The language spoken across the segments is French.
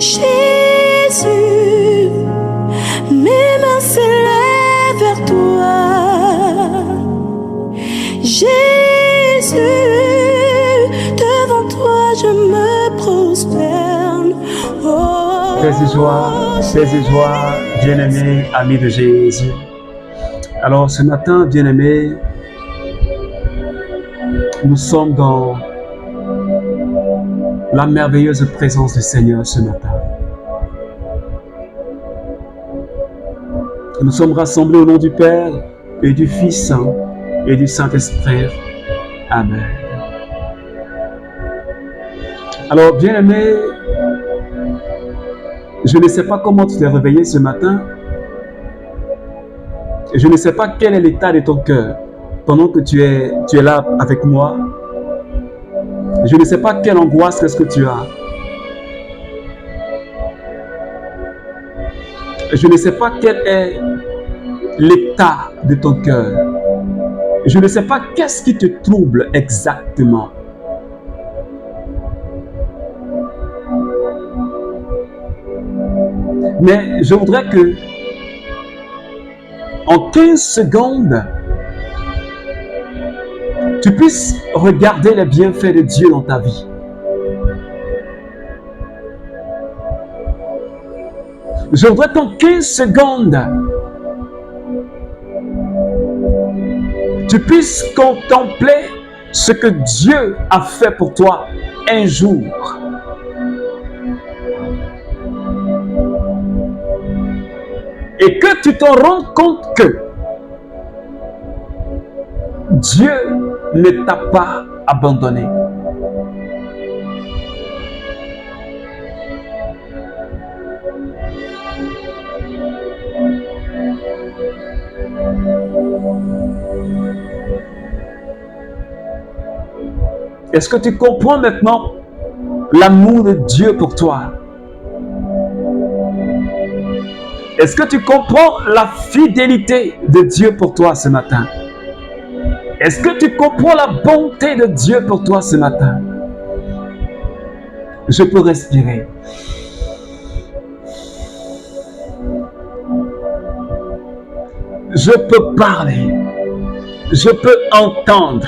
Jésus, mes mains s'élèvent vers toi. Jésus, devant toi je me prosterne. Oh, Paix et joie, bien-aimés, amis de Jésus. Alors ce matin, bien-aimés, nous sommes dans la merveilleuse présence du Seigneur ce matin. Nous sommes rassemblés au nom du Père et du Fils et du Saint-Esprit. Amen. Alors, bien-aimé, je ne sais pas comment tu t'es réveillé ce matin. Je ne sais pas quel est l'état de ton cœur pendant que tu es là avec moi. Je ne sais pas quelle angoisse est-ce que tu as. Je ne sais pas quel est l'état de ton cœur. Je ne sais pas qu'est-ce qui te trouble exactement. Mais je voudrais que, en 15 secondes, tu puisses regarder les bienfaits de Dieu dans ta vie. Je voudrais qu'en 15 secondes, tu puisses contempler ce que Dieu a fait pour toi un jour. Et que tu te rends compte que Dieu ne t'a pas abandonné. Est-ce que tu comprends maintenant l'amour de Dieu pour toi? Est-ce que tu comprends la fidélité de Dieu pour toi ce matin? Est-ce que tu comprends la bonté de Dieu pour toi ce matin? Je peux respirer. Je peux parler. Je peux entendre.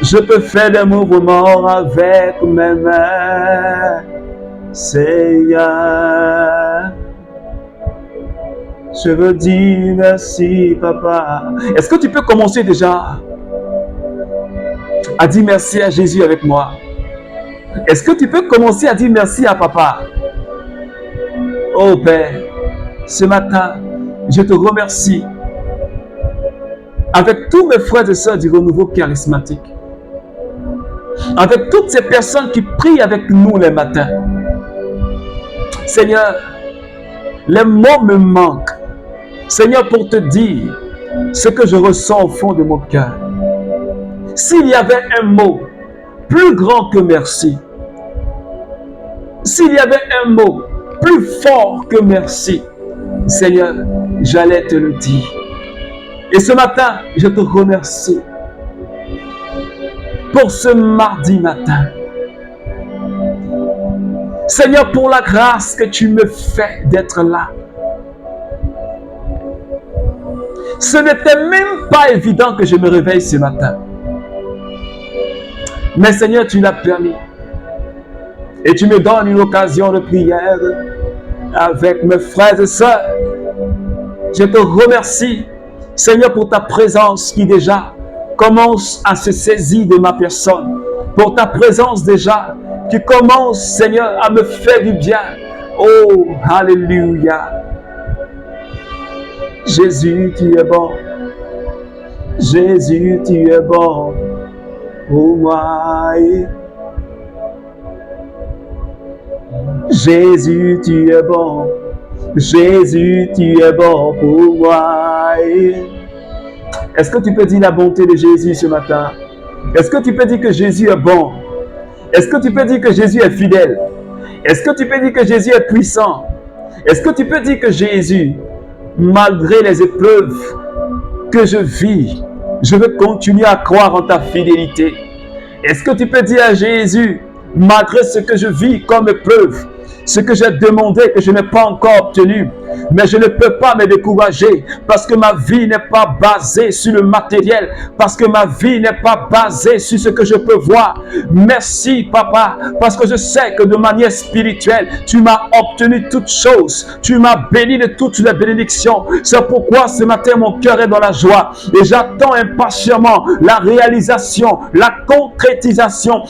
Je peux faire des mouvements avec mes mains. Seigneur, je veux dire merci, papa. Est-ce que tu peux commencer déjà à dire merci à Jésus avec moi? Est-ce que tu peux commencer à dire merci à papa? Oh Père, ce matin, je te remercie avec tous mes frères et sœurs du renouveau charismatique, avec toutes ces personnes qui prient avec nous les matins. Seigneur, les mots me manquent. Seigneur, pour te dire ce que je ressens au fond de mon cœur. S'il y avait un mot plus grand que merci, s'il y avait un mot plus fort que merci, Seigneur, j'allais te le dire. Et ce matin, je te remercie pour ce mardi matin. Seigneur, pour la grâce que tu me fais d'être là. Ce n'était même pas évident que je me réveille ce matin. Mais Seigneur, tu l'as permis. Et tu me donnes une occasion de prière avec mes frères et sœurs. Je te remercie, Seigneur, pour ta présence qui déjà commence à se saisir de ma personne. Pour ta présence déjà qui commence, Seigneur, à me faire du bien. Oh, alléluia. Jésus, tu es bon. Jésus, tu es bon pour moi. Jésus, tu es bon. Jésus, tu es bon pour moi. Est-ce que tu peux dire la bonté de Jésus ce matin? Est-ce que tu peux dire que Jésus est bon? Est-ce que tu peux dire que Jésus est fidèle? Est-ce que tu peux dire que Jésus est puissant? Est-ce que tu peux dire que Jésus, malgré les épreuves que je vis, je veux continuer à croire en ta fidélité? Est-ce que tu peux dire à Jésus, malgré ce que je vis comme épreuve, ce que j'ai demandé que je n'ai pas encore obtenu. Mais je ne peux pas me décourager parce que ma vie n'est pas basée sur le matériel, parce que ma vie n'est pas basée sur ce que je peux voir. Merci, Papa, parce que je sais que de manière spirituelle, tu m'as obtenu toutes choses. Tu m'as béni de toutes les bénédictions. C'est pourquoi ce matin, mon cœur est dans la joie et j'attends impatiemment la réalisation, la concrétisation.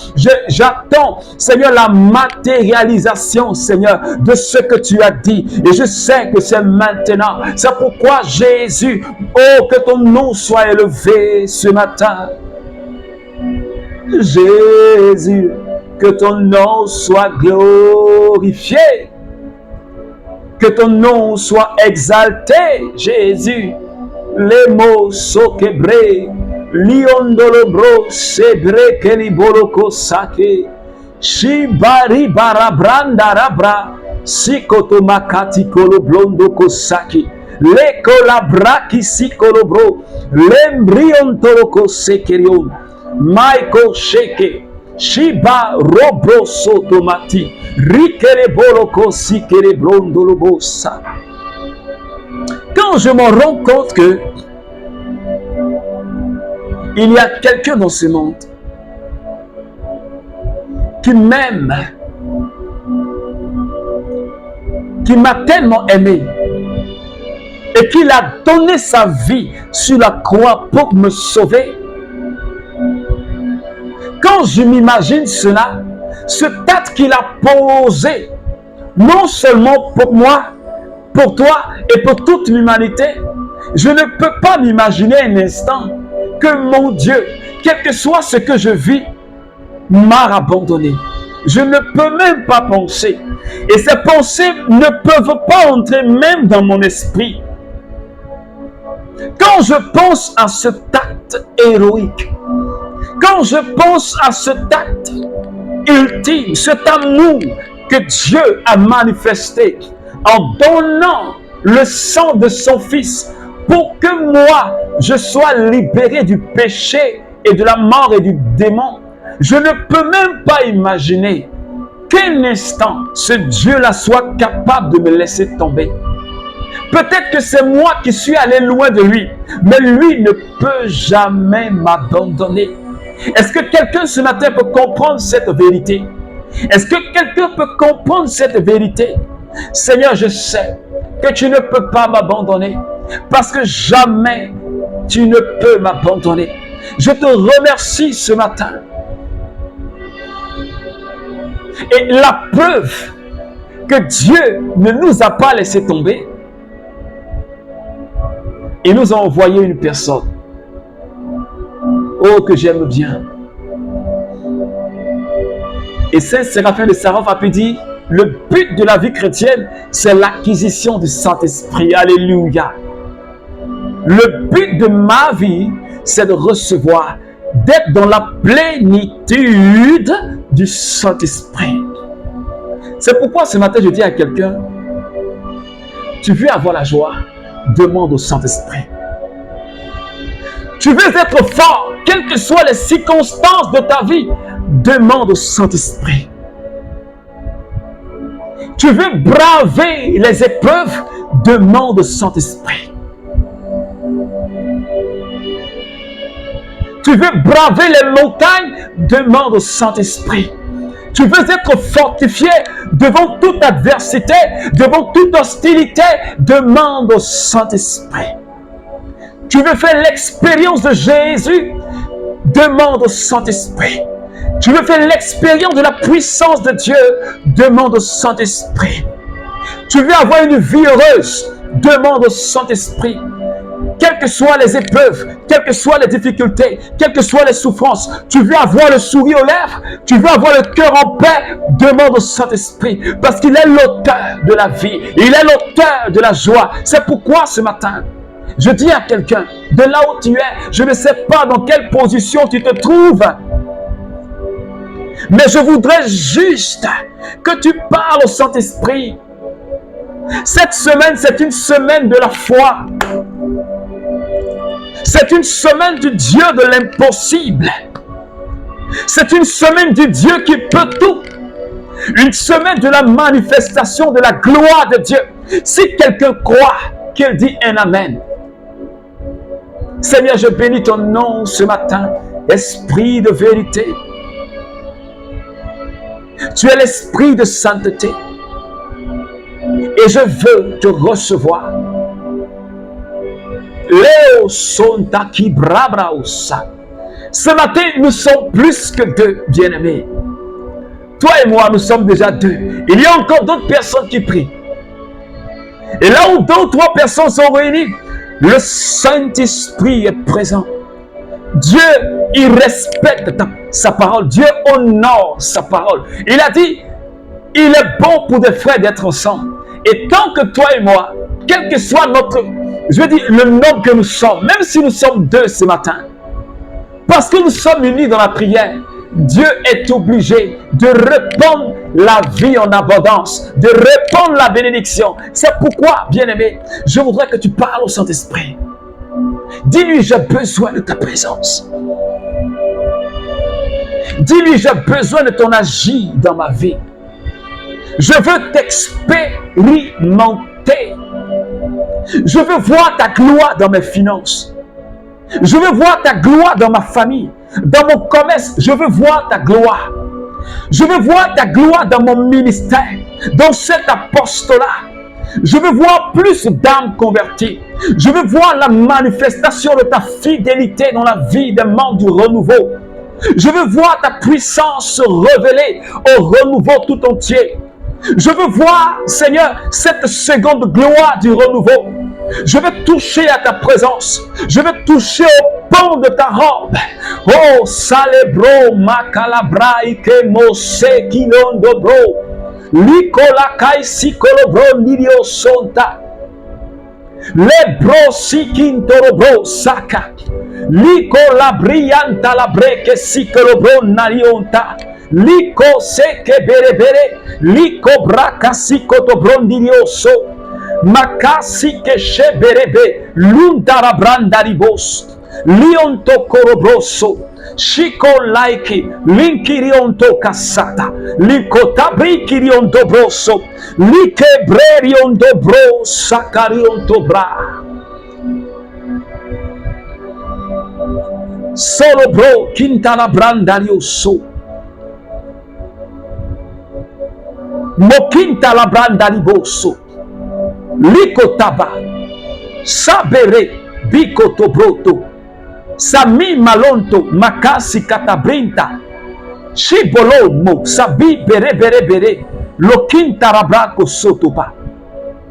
J'attends, Seigneur, la matérialisation, Seigneur, de ce que tu as dit. Et je sais que c'est maintenant. C'est pourquoi Jésus, oh, que ton nom soit élevé ce matin. Jésus, que ton nom soit glorifié. Que ton nom soit exalté, Jésus. Les mots sokebre, liondolobro, sebre keliboloko sake, shibari barabranda rabra, sikoto makati koloblondo kosaki, le kolabraki sikolobro, lembrion toloko sekerion, maiko sheke, shiba robro sotomati, rikere boloko sikere blondolobosa. Quand je me rends compte que il y a quelqu'un dans ce monde qui m'aime, qui m'a tellement aimé et qui a donné sa vie sur la croix pour me sauver. Quand je m'imagine cela, ce acte qu'il a posé, non seulement pour moi, pour toi et pour toute l'humanité, je ne peux pas m'imaginer un instant que mon Dieu, quel que soit ce que je vis, m'a abandonné. Je ne peux même pas penser. Et ces pensées ne peuvent pas entrer même dans mon esprit. Quand je pense à cet acte héroïque, quand je pense à cet acte ultime, cet amour que Dieu a manifesté en donnant le sang de son Fils pour que moi, je sois libéré du péché et de la mort et du démon, je ne peux même pas imaginer qu'un instant, ce Dieu-là soit capable de me laisser tomber. Peut-être que c'est moi qui suis allé loin de lui, mais lui ne peut jamais m'abandonner. Est-ce que quelqu'un ce matin peut comprendre cette vérité? Est-ce que quelqu'un peut comprendre cette vérité? Seigneur, je sais que tu ne peux pas m'abandonner parce que jamais tu ne peux m'abandonner. Je te remercie ce matin. Et la preuve que Dieu ne nous a pas laissé tomber, il nous a envoyé une personne. Oh, que j'aime bien. Et Saint Séraphin de Sarov a pu dire, le but de la vie chrétienne, c'est l'acquisition du Saint-Esprit. Alléluia. Le but de ma vie, c'est de recevoir, d'être dans la plénitude du Saint-Esprit. C'est pourquoi ce matin, je dis à quelqu'un, tu veux avoir la joie, demande au Saint-Esprit. Tu veux être fort, quelles que soient les circonstances de ta vie, demande au Saint-Esprit. Tu veux braver les épreuves, demande au Saint-Esprit. Tu veux braver les montagnes, demande au Saint-Esprit. Tu veux être fortifié devant toute adversité, devant toute hostilité, demande au Saint-Esprit. Tu veux faire l'expérience de Jésus, demande au Saint-Esprit. Tu veux faire l'expérience de la puissance de Dieu, demande au Saint-Esprit. Tu veux avoir une vie heureuse, demande au Saint-Esprit. Quelles que soient les épreuves, quelles que soient les difficultés, quelles que soient les souffrances, tu veux avoir le sourire aux lèvres, tu veux avoir le cœur en paix, demande au Saint-Esprit, parce qu'il est l'auteur de la vie, il est l'auteur de la joie. C'est pourquoi ce matin, je dis à quelqu'un, de là où tu es, je ne sais pas dans quelle position tu te trouves, mais je voudrais juste que tu parles au Saint-Esprit. Cette semaine, c'est une semaine de la foi. C'est une semaine du Dieu de l'impossible. C'est une semaine du Dieu qui peut tout. Une semaine de la manifestation de la gloire de Dieu. Si quelqu'un croit, qu'il dit un amen. Seigneur, je bénis ton nom ce matin, Esprit de vérité. Tu es l'Esprit de sainteté. Et je veux te recevoir. Léo Sonta qui brabraousa. Ce matin, nous sommes plus que deux, bien-aimés. Toi et moi, nous sommes déjà deux. Il y a encore d'autres personnes qui prient. Et là où 2 ou 3 personnes sont réunies, le Saint-Esprit est présent. Dieu, il respecte sa parole. Dieu honore sa parole. Il a dit, il est bon pour des frères d'être ensemble. Et tant que toi et moi, quel que soit notre, je veux dire, le nombre que nous sommes, même si nous sommes 2 ce matin, parce que nous sommes unis dans la prière, Dieu est obligé de répandre la vie en abondance, de répandre la bénédiction. C'est pourquoi, bien-aimé, je voudrais que tu parles au Saint-Esprit. Dis-lui, j'ai besoin de ta présence. Dis-lui, j'ai besoin de ton agir dans ma vie. Je veux t'expérimenter. Je veux voir ta gloire dans mes finances. Je veux voir ta gloire dans ma famille, dans mon commerce. Je veux voir ta gloire. Je veux voir ta gloire dans mon ministère, dans cet apostolat. Je veux voir plus d'âmes converties. Je veux voir la manifestation de ta fidélité dans la vie des membres du renouveau. Je veux voir ta puissance se révéler au renouveau tout entier. Je veux voir, Seigneur, cette seconde gloire du renouveau. Je veux toucher à ta présence. Je veux toucher au pan de ta robe. Oh, salebro, makalabra, ike mose, kilondo bro. Likola kai sikolobro, nidio sonta. Lebro, sikintoro saka. Likola brianta la breke, sikolobro, narionta. Liko seke bere bere. Liko braka, sikotobro, nidio so. Makasi keshe berebe luntara brandaribos lionto korobroso shiko laiki linkirionto kasata likotabri kirionto broso likebrerionto bro sakarionto bra solo bro kintala brandarioso mokinta la brandariboso Likotaba, sabere, bikotobroto, sami malonto, makasi katabrinta, shibolo mo, sabi bere bere bere, lokinta rabrako sotoba,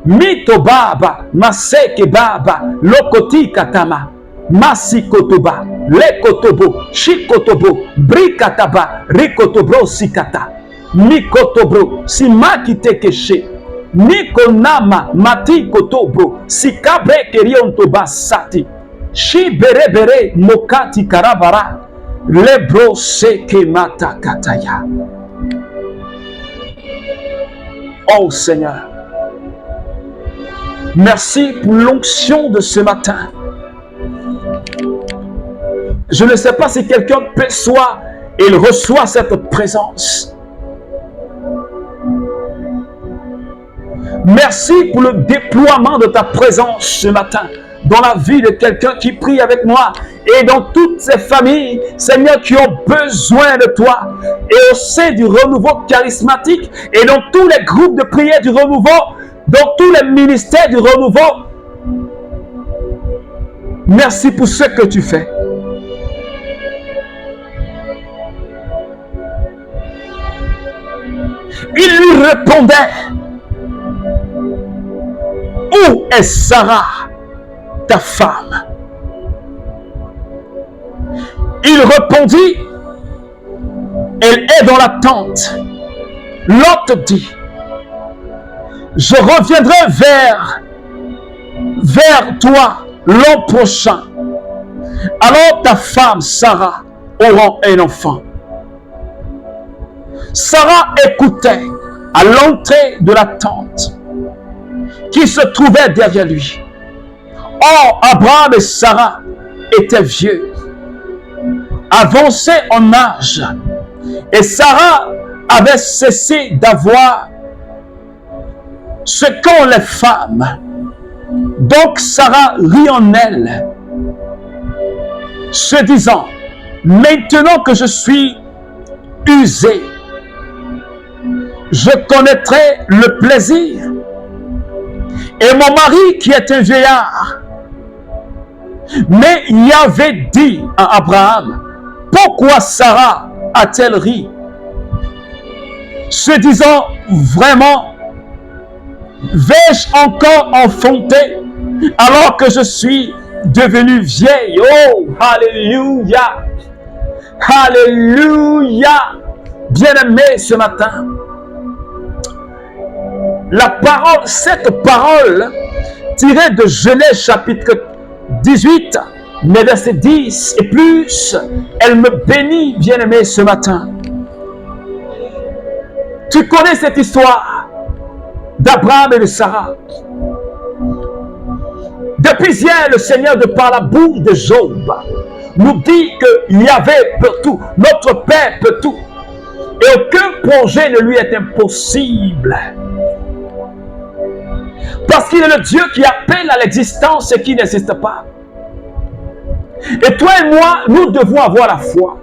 mito baba, maseke baba, lokoti katama, masi kotoba, lekotobo, shikotobo, brikataba, rikotobro sikata, mikotobro, simaki tekeshe, Niko nama mati kotobro sikabre kerionto basati shi bere bere mokati karabara lebro seke mata kataya. Oh Seigneur, merci pour l'onction de ce matin. Je ne sais pas si quelqu'un perçoit et il reçoit cette présence. Merci pour le déploiement de ta présence ce matin dans la vie de quelqu'un qui prie avec moi et dans toutes ces familles, Seigneur, qui ont besoin de toi et au sein du renouveau charismatique et dans tous les groupes de prière du renouveau, dans tous les ministères du renouveau. Merci pour ce que tu fais. Il lui répondait: où est Sarah, ta femme? Il répondit: elle est dans la tente. L'autre dit: je reviendrai vers toi l'an prochain. Alors ta femme Sarah aura un enfant. Sarah écoutait à l'entrée de la tente qui se trouvait derrière lui. Or, Abraham et Sarah étaient vieux. avançait en âge et Sarah avait cessé d'avoir ce qu'ont les femmes. Donc Sarah rit en elle, se disant, maintenant que je suis usée, je connaîtrai le plaisir. Et mon mari qui est un vieillard. Mais Yahvé dit à Abraham, pourquoi Sarah a-t-elle ri? Se disant, vraiment, vais-je encore enfanter alors que je suis devenue vieille? Oh, alléluia! Alléluia! Bien-aimé ce matin, la parole, cette parole tirée de Genèse chapitre 18, mais verset 10 et plus, elle me bénit, bien-aimé, ce matin. Tu connais cette histoire d'Abraham et de Sarah. Depuis hier, le Seigneur, de par la bouche de Job, nous dit qu'il y avait peut tout, notre Père peut tout, et aucun projet ne lui est impossible. Parce qu'il est le Dieu qui appelle à l'existence ce qui n'existe pas. Et toi et moi, nous devons avoir la foi.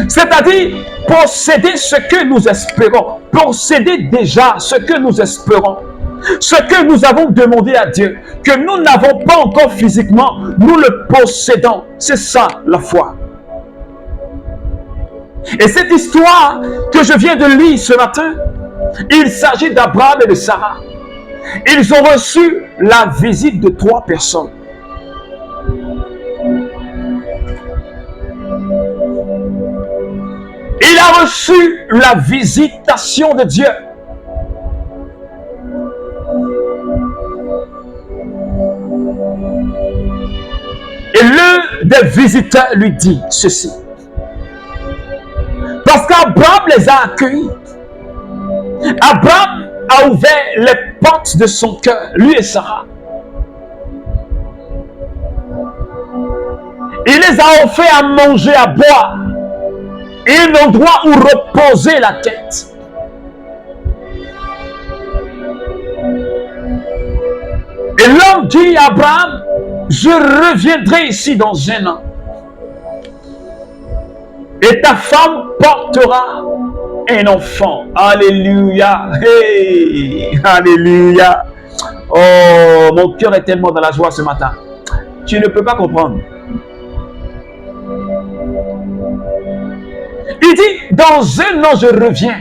C'est-à-dire posséder ce que nous espérons. Posséder déjà ce que nous espérons. Ce que nous avons demandé à Dieu, que nous n'avons pas encore physiquement, nous le possédons. C'est ça la foi. Et cette histoire que je viens de lire ce matin, il s'agit d'Abraham et de Sarah. Ils ont reçu la visite de 3 personnes. Il a reçu la visitation de Dieu. Et l'un des visiteurs lui dit ceci. Parce qu'Abraham les a accueillis. Abraham a ouvert les portes de son cœur, lui et Sarah. Il les a offert à manger, à boire, et un endroit où reposer la tête. Et l'homme dit à Abraham, je reviendrai ici dans 1 an. Et ta femme portera un enfant. Alléluia. Hey, alléluia. Oh, mon cœur est tellement dans la joie ce matin. Tu ne peux pas comprendre. Il dit, dans 1 an, je reviens.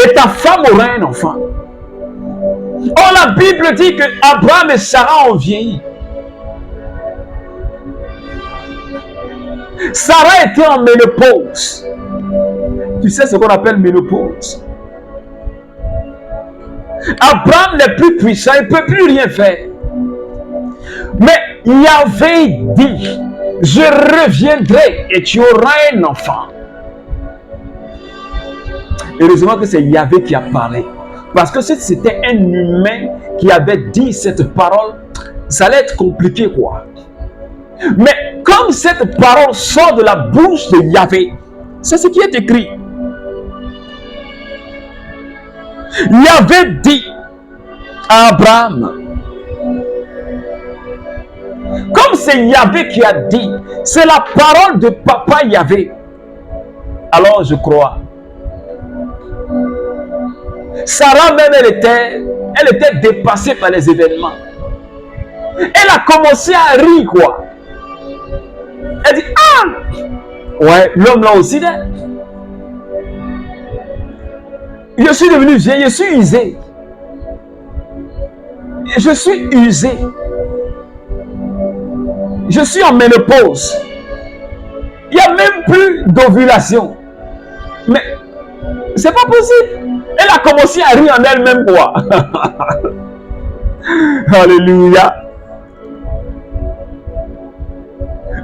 Et ta femme aura un enfant. Or, la Bible dit que Abraham et Sarah ont vieilli. Sarah était en ménopause. Tu sais ce qu'on appelle ménopause? Abraham n'est plus puissant, il ne peut plus rien faire. Mais Yahvé dit, je reviendrai et tu auras un enfant. Heureusement que c'est Yahvé qui a parlé. Parce que si c'était un humain qui avait dit cette parole, ça allait être compliqué, quoi. Mais comme cette parole sort de la bouche de Yahvé, c'est ce qui est écrit. Yahvé dit à Abraham, comme c'est Yahvé qui a dit, c'est la parole de papa Yahvé, alors je crois. Sarah même, elle était dépassée par les événements. Elle a commencé à rire, quoi. Elle dit, ah! Ouais, l'homme là aussi, là. Je suis devenu vieille, je suis usé. Je suis usé. Je suis en ménopause. Il n'y a même plus d'ovulation. Mais c'est pas possible. Elle a commencé à rire en elle-même, quoi. Alléluia.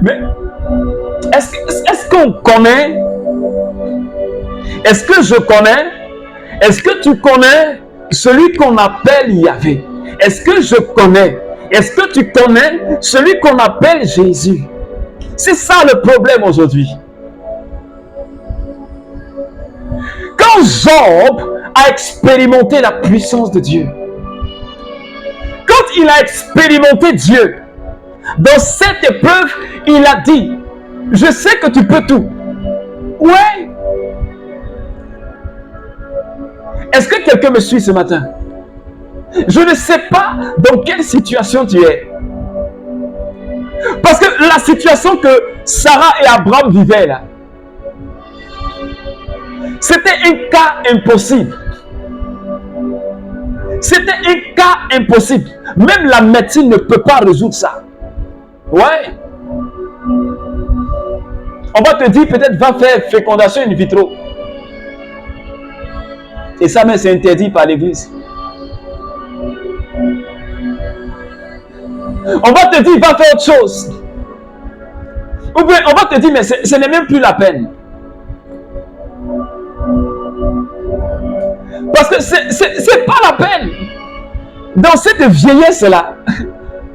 Mais est-ce qu'on connaît? Est-ce que je connais? Est-ce que tu connais celui qu'on appelle Yahvé? Est-ce que je connais Est-ce que tu connais celui qu'on appelle Jésus? C'est ça le problème aujourd'hui. Quand Job a expérimenté la puissance de Dieu, quand il a expérimenté Dieu, dans cette épreuve, il a dit, je sais que tu peux tout. Ouais. Est-ce que quelqu'un me suit ce matin? Je ne sais pas dans quelle situation tu es. Parce que la situation que Sarah et Abraham vivaient là, c'était un cas impossible. C'était un cas impossible. Même la médecine ne peut pas résoudre ça. Ouais. On va te dire peut-être va faire fécondation in vitro. Et ça même c'est interdit par l'église. On va te dire va faire autre chose. Ou bien on va te dire mais ce n'est même plus la peine. Parce que c'est pas la peine. Dans cette vieillesse-là,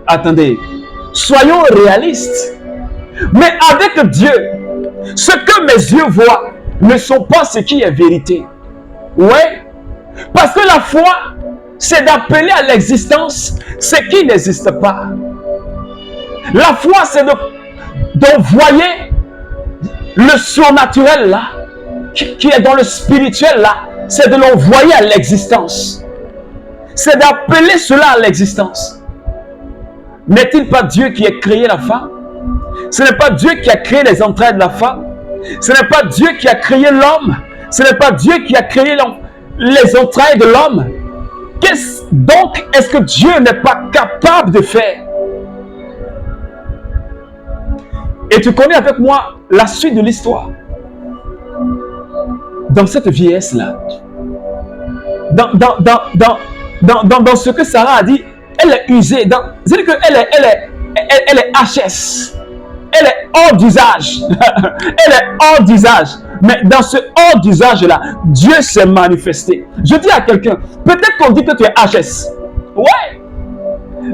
attendez, soyons réalistes. Mais avec Dieu, ce que mes yeux voient ne sont pas ce qui est vérité. Ouais. Parce que la foi, c'est d'appeler à l'existence ce qui n'existe pas. La foi, c'est d'envoyer le surnaturel là, qui est dans le spirituel là, c'est de l'envoyer à l'existence. C'est d'appeler cela à l'existence. N'est-il pas Dieu qui a créé la femme? Ce n'est pas Dieu qui a créé les entrailles de la femme. Ce n'est pas Dieu qui a créé l'homme. Ce n'est pas Dieu qui a créé les entrailles de l'homme. Donc est-ce que Dieu n'est pas capable de faire? Et tu connais avec moi la suite de l'histoire. Dans cette vieillesse-là, dans ce que Sarah a dit, elle est usée. C'est-à-dire qu'elle est HS. Elle est hors d'usage. Elle est hors d'usage. Mais dans ce hors d'usage-là, Dieu s'est manifesté. Je dis à quelqu'un, peut-être qu'on dit que tu es HS. Ouais.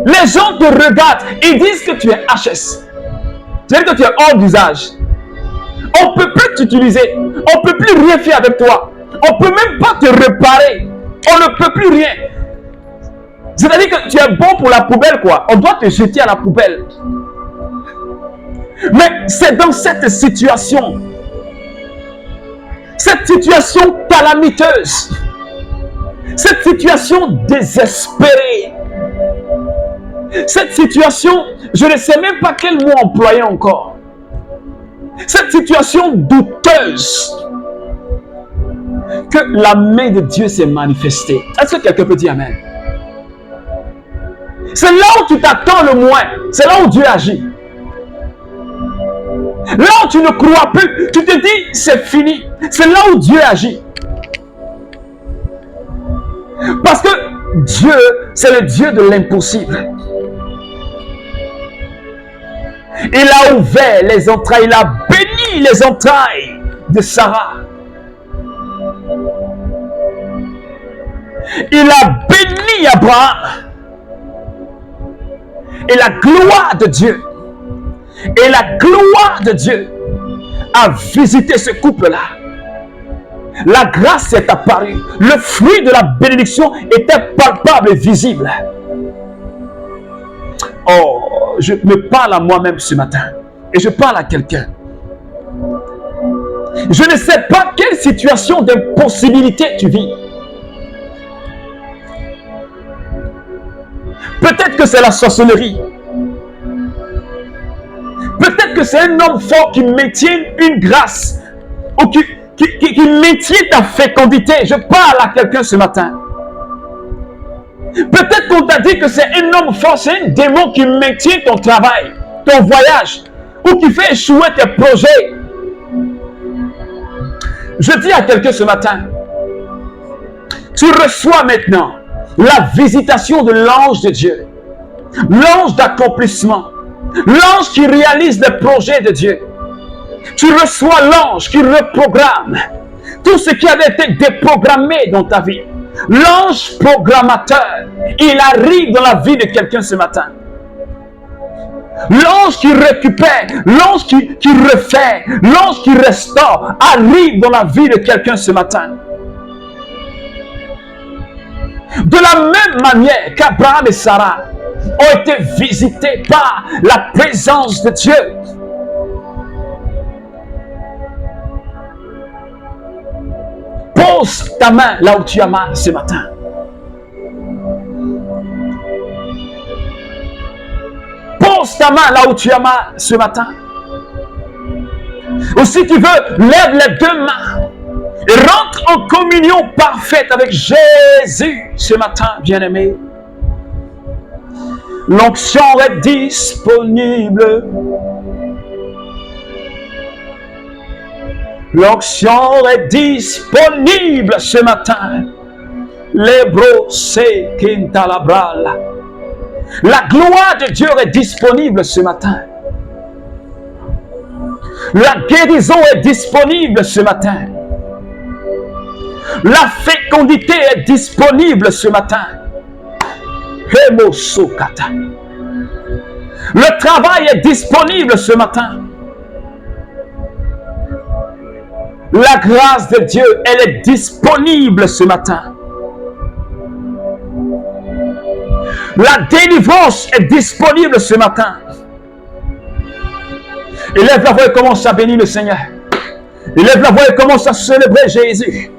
Les gens te regardent, ils disent que tu es HS. C'est-à-dire que tu es hors d'usage. On ne peut plus t'utiliser. On ne peut plus rien faire avec toi. On ne peut même pas te réparer. On ne peut plus rien. C'est-à-dire que tu es bon pour la poubelle, quoi. On doit te jeter à la poubelle. Mais c'est dans cette situation calamiteuse, cette situation désespérée, cette situation, je ne sais même pas quel mot employer encore, cette situation douteuse, que la main de Dieu s'est manifestée. Est-ce que quelqu'un peut dire amen? C'est là où tu t'attends le moins, c'est là où Dieu agit. Là où tu ne crois plus, tu te dis c'est fini. C'est là où Dieu agit. Parce que Dieu, c'est le Dieu de l'impossible. Il a ouvert les entrailles, il a béni les entrailles de Sarah. Il a béni Abraham. Et la gloire de Dieu, a visité ce couple-là. La grâce est apparue. Le fruit de la bénédiction était palpable et visible. Oh, je me parle à moi-même ce matin. Et je parle à quelqu'un. Je ne sais pas quelle situation d'impossibilité tu vis. Peut-être que c'est la sorcellerie. Peut-être que c'est un homme fort qui maintient une grâce ou qui maintient ta fécondité. Je parle à quelqu'un ce matin. Peut-être qu'on t'a dit que c'est un homme fort, c'est un démon qui maintient ton travail, ton voyage, ou qui fait échouer tes projets. Je dis à quelqu'un ce matin, tu reçois maintenant la visitation de l'ange de Dieu, l'ange d'accomplissement, l'ange qui réalise les projets de Dieu. Tu reçois l'ange qui reprogramme tout ce qui avait été déprogrammé dans ta vie. L'ange programmateur, il arrive dans la vie de quelqu'un ce matin. L'ange qui récupère, l'ange qui refait, l'ange qui restaure arrive dans la vie de quelqu'un ce matin. De la même manière qu'Abraham et Sarah ont été visités par la présence de Dieu. Pose ta main là où tu as mal ce matin. Pose ta main là où tu as mal ce matin. Ou si tu veux, lève les deux mains et rentre en communion parfaite avec Jésus ce matin, bien-aimé. L'onction est disponible. L'onction est disponible ce matin. Lebro se kintalabral. La gloire de Dieu est disponible ce matin. La guérison est disponible ce matin. La fécondité est disponible ce matin. Le travail est disponible ce matin. La grâce de Dieu, elle est disponible ce matin. La délivrance est disponible ce matin. Élève la voix et commence à bénir le Seigneur. Élève la voix et commence à célébrer Jésus.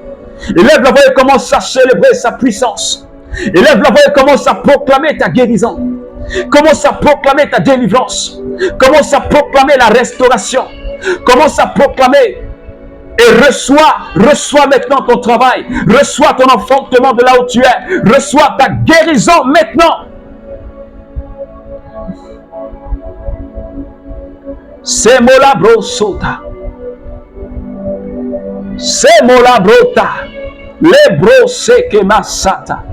Élève la voix et commence à célébrer sa puissance. Élève la voix et commence à proclamer ta guérison. Commence à proclamer ta délivrance. Commence à proclamer la restauration. Commence à proclamer et reçois maintenant ton travail. Reçois ton enfantement de là où tu es. Reçois ta guérison maintenant. C'est mola brosota. C'est mola brota. Le brosé que masata.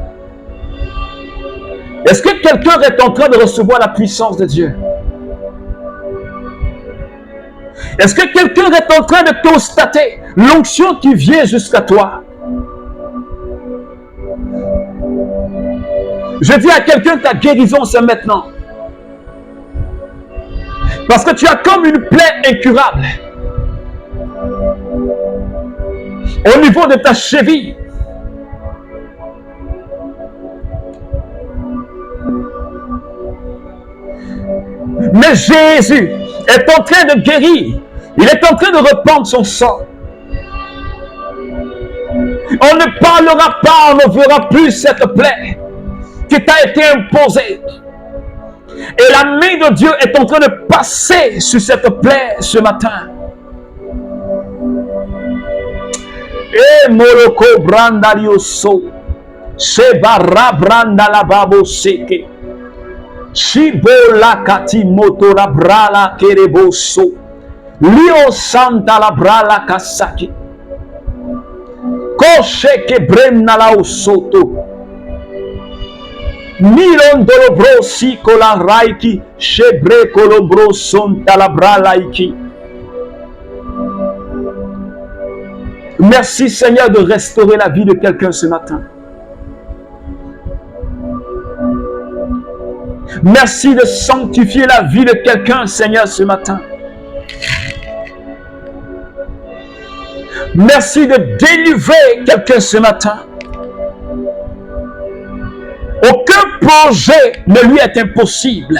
Est-ce que quelqu'un est en train de recevoir la puissance de Dieu? Est-ce que quelqu'un est en train de constater l'onction qui vient jusqu'à toi? Je dis à quelqu'un, ta guérison c'est maintenant. Parce que tu as comme une plaie incurable au niveau de ta cheville. Mais Jésus est en train de guérir. Il est en train de répandre son sang. On ne parlera pas, on ne verra plus cette plaie qui t'a été imposée. Et la main de Dieu est en train de passer sur cette plaie ce matin. Et moloko brandalioso, sebara brandalababo seke, shibola kati motora brala kereboso, lio santa la brala kasaki, koshe ke bremna soto. Milondolobro si kola raiki, shebre kolobro son talabra laiki. Merci Seigneur de restaurer la vie de quelqu'un ce matin. Merci de sanctifier la vie de quelqu'un Seigneur ce matin. Merci de délivrer quelqu'un ce matin. Aucun projet ne lui est impossible.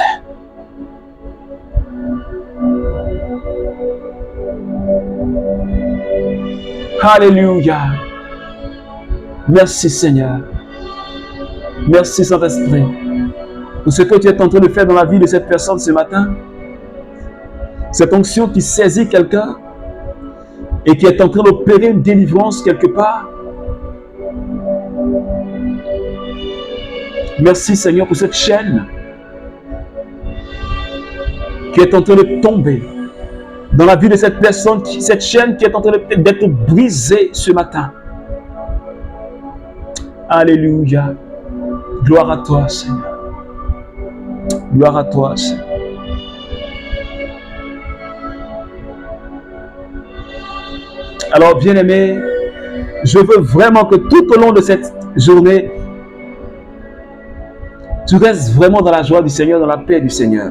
Alléluia. Merci Seigneur. Merci Saint-Esprit pour ce que tu es en train de faire dans la vie de cette personne ce matin. Cette onction qui saisit quelqu'un et qui est en train d'opérer une délivrance quelque part. Merci Seigneur pour cette chaîne qui est en train de tomber dans la vie de cette personne, cette chaîne qui est en train d'être brisée ce matin. Alléluia. Gloire à toi Seigneur. Gloire à toi Seigneur. Alors bien-aimé, je veux vraiment que tout au long de cette journée, tu restes vraiment dans la joie du Seigneur, dans la paix du Seigneur.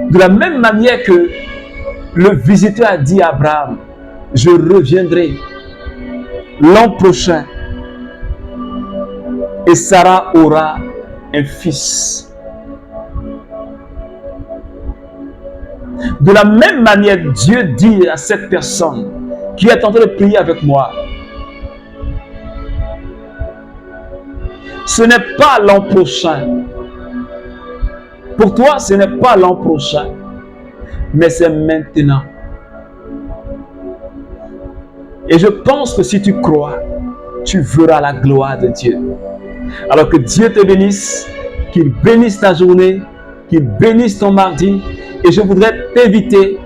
De la même manière que le visiteur a dit à Abraham, je reviendrai l'an prochain et Sarah aura un fils. De la même manière, Dieu dit à cette personne qui est en train de prier avec moi, ce n'est pas l'an prochain. Pour toi, ce n'est pas l'an prochain, mais c'est maintenant. Et je pense que si tu crois, tu verras la gloire de Dieu. Alors que Dieu te bénisse, qu'il bénisse ta journée, qu'il bénisse ton mardi. Et je voudrais t'inviter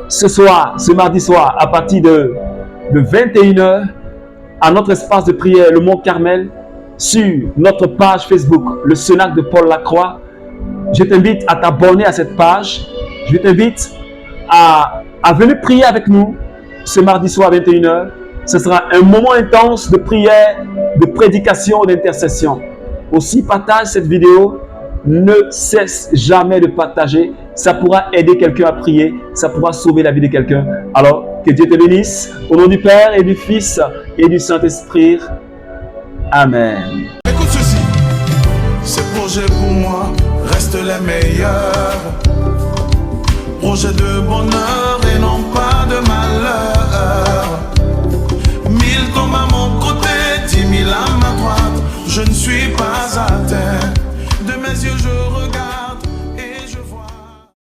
ce soir, ce mardi soir, à partir de 21h, à notre espace de prière, le Mont Carmel, sur notre page Facebook, le Cénacle de Paul Lacroix. Je t'invite à t'abonner à cette page. Je t'invite à venir prier avec nous ce mardi soir à 21h. Ce sera un moment intense de prière, de prédication, d'intercession. Aussi, partage cette vidéo. Ne cesse jamais de partager. Ça pourra aider quelqu'un à prier. Ça pourra sauver la vie de quelqu'un. Alors, que Dieu te bénisse. Au nom du Père et du Fils et du Saint-Esprit. Amen. Écoute ceci. Ces projets pour moi restent les meilleurs. Projets de bonheur et non pas